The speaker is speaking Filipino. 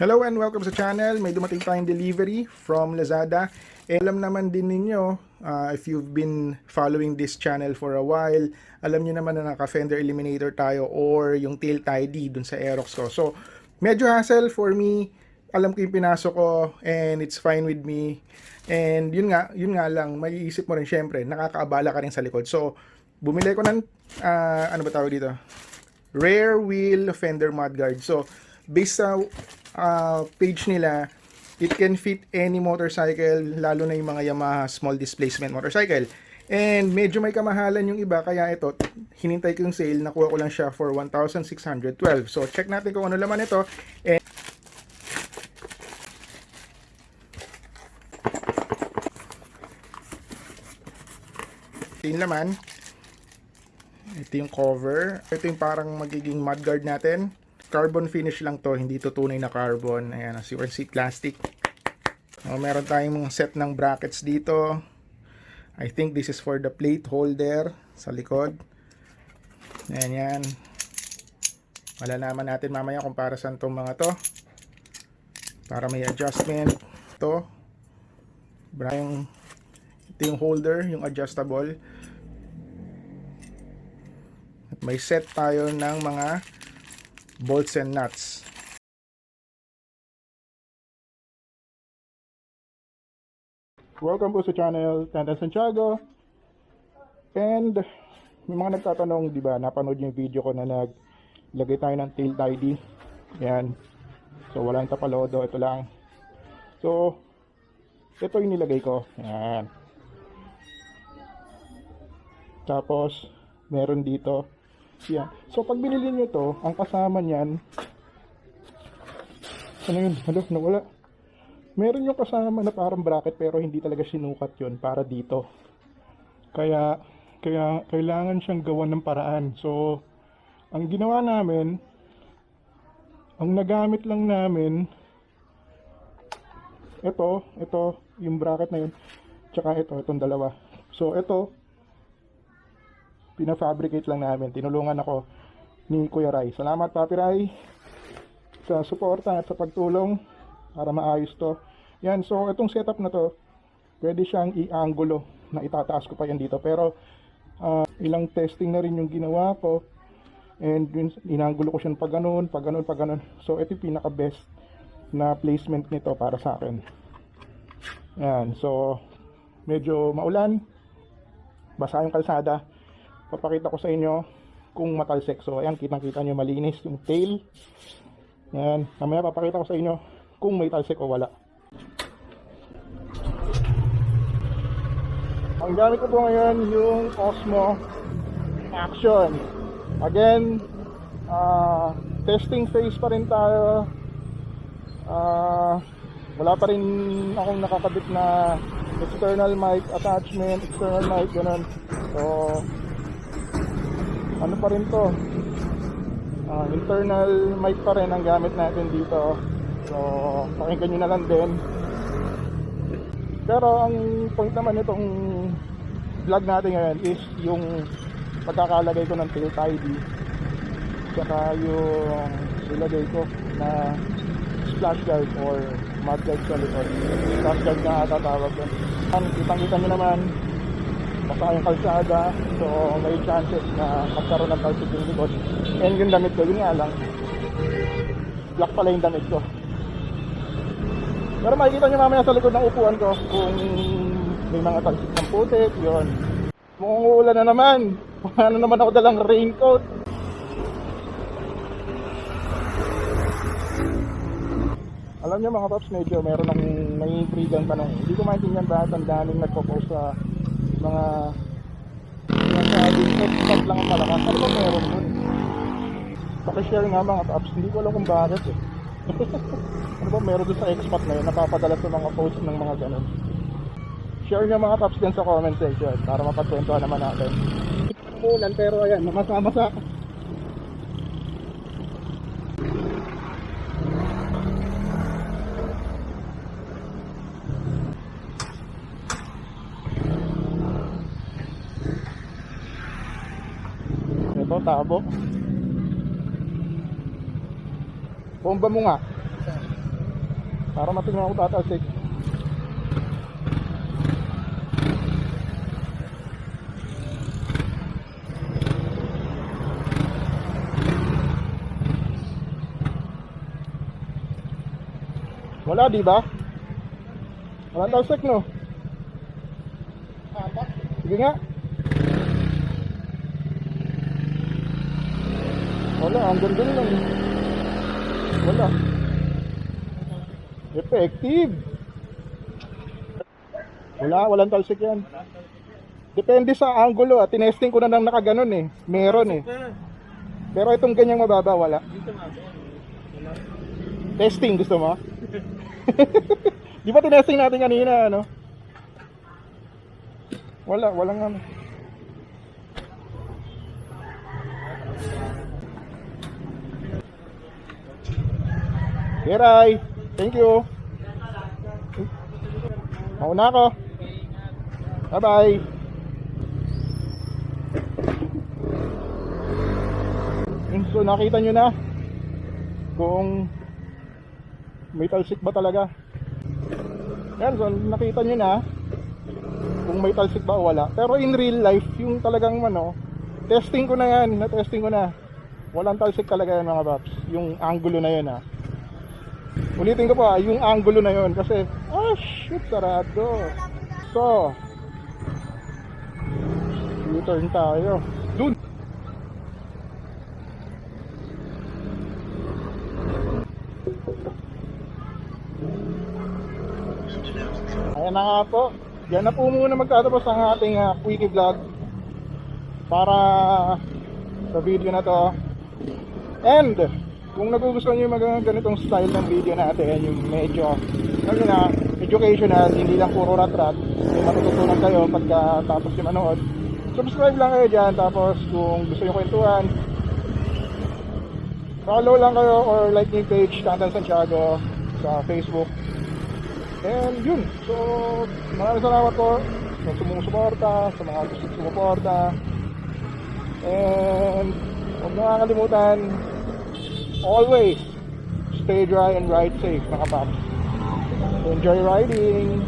Hello and welcome sa channel. May dumating tayong delivery from Lazada. Alam naman din ninyo, if you've been following this channel for a while, alam nyo naman na naka-fender eliminator tayo or yung tail tidy dun sa Aerox ko. So, medyo hassle for me. Alam ko yung pinasok ko and it's fine with me. And yun nga lang, may isip mo rin syempre, nakakaabala ka rin sa likod. So, bumili ko ng, ano ba tawag dito? Rear wheel fender mudguard. So, based sa page nila, it can fit any motorcycle, lalo na yung mga Yamaha small displacement motorcycle. And medyo may kamahalan yung iba, kaya ito, hinintay ko yung sale, nakuha ko lang siya for 1,612. So, check natin kung ano laman ito. And yung laman, ito yung cover, ito yung parang magiging mudguard natin. Carbon finish lang to, hindi to tunay na carbon. Ayan, as you can see, plastic. Meron tayong mga set ng brackets dito. I think this is for the plate holder sa likod. Ayan yan. Malalaman natin mamaya kung para saan tong mga to. Para may adjustment. Ito yung holder, yung adjustable. At may set tayo ng mga bolts and nuts. Welcome po sa channel Tantansantiago. And may mga nagtatanong, di ba, napanood yung video ko na naglagay tayo ng tail tidy. Yan. So wala yung tapalodo, ito lang. So ito yung nilagay ko. Yan. Tapos meron dito. Yan. So pag binili nyo to, ang kasama niyan, ano yun? Hello, nawala. Meron yung kasama na parang bracket pero hindi talaga sinukat yun para dito. Kaya kailangan siyang gawan ng paraan. So ang ginawa namin, ang nagamit lang namin, ito yung bracket na yun, tsaka itong dalawa. So ito, pina-fabricate lang namin. Tinulungan ako ni Kuya Rai. Salamat, Papi Rai, sa suporta at sa pagtulong para maayos to. Yan, so itong setup na to, pwede siyang i-angulo na itataas ko pa yan dito. Pero ilang testing na rin yung ginawa ko. And inangulo ko siya pag ganun. So ito yung pinaka-best na placement nito para sa akin. Yan, so medyo maulan, basa yung kalsada. Papakita ko sa inyo kung matalsik. So ayan, kitang-kita nyo malinis yung tail. Ayan, mamaya papakita ko sa inyo kung may talsik o wala. Ang gamit ko po ngayon yung Osmo Action. Again, testing phase pa rin tayo. Wala pa rin akong nakakabit na external mic attachment, external mic, ganun. So ano pa rin to, internal mic pa rin ang gamit natin dito. So pakinggan nyo na lang din. Pero ang point naman itong vlog natin ngayon is yung pagkakalagay ko ng tail tidy, saka yung ilagay ko na splash guard or mud guard sa likod. Splash guard na tatawag ko. Kitang-kita nyo naman, basta yung kalsada, so may chances na magkaroon ng talsik yung likod. And yung damit ko, yun nga lang, black pala yung damit ko. Pero makikita nyo mamaya sa likod ng upuan ko kung may mga talsik ng putik, yun. Mukhang uulan na naman, wala na naman ako dalang raincoat. Alam niyo mga paps, medyo meron ng nai-intrigang tanong. Hindi ko maintindihan bakit ang daming nagpo-post sa mga sinasabing headset lang ang malakas. Ano ba meron dun? Pakishare nga mga paps, hindi ko alam kung bakit eh. Ano ba meron dun sa expat na yun, napapadala sa mga posts ng mga ganun. Share nyo mga paps din sa comment section para mapagkwentuhan naman natin. Ulan pero ayan, makasama-sa. Ito, tabo. Bomba mo nga. Para matingnan ako tatalsik. Wala, di ba? Walang talsik, no? Sige nga. Wala, ang ganda lang. Wala. Effective. Walang talsik yan. Depende sa angulo, tinesting ko na nang nakaganon eh. Meron eh. Pero itong ganyang mababa, wala. Testing, gusto mo? Di ba tinesting natin kanina, ano? Walang ano. Geray, thank you. Mauna ako. Bye bye. So nakita nyo na kung may talsik ba talaga. Yan, so nakita nyo na kung may talsik ba o wala. Pero in real life, yung talagang ano, testing ko na yan, na-testing ko na. Walang talsik talaga yan mga paps. Yung angulo na yun ha. Ulitin ko pa, yung angulo na yun kasi, shoot, sarado. So, U-turn tayo. Dun! Ayan na nga po. Yan na po muna magtatapos ang ating Quicky vlog para sa video na to. And kung nagugustuhan nyo yung mga ganitong style ng video natin, yung medyo educational, hindi lang puro rat-rat, may matututunan kayo pagkatapos yung manood, subscribe lang kayo dyan. Tapos kung gusto nyo kwentuhan, follow lang kayo or like yung page Tantansantiago sa Facebook. And yun, so maraming salamat po sa sumusuporta, sa mga gusto sumuporta. And huwag nyo kakalimutan, always stay dry and ride safe mga paps. Enjoy riding.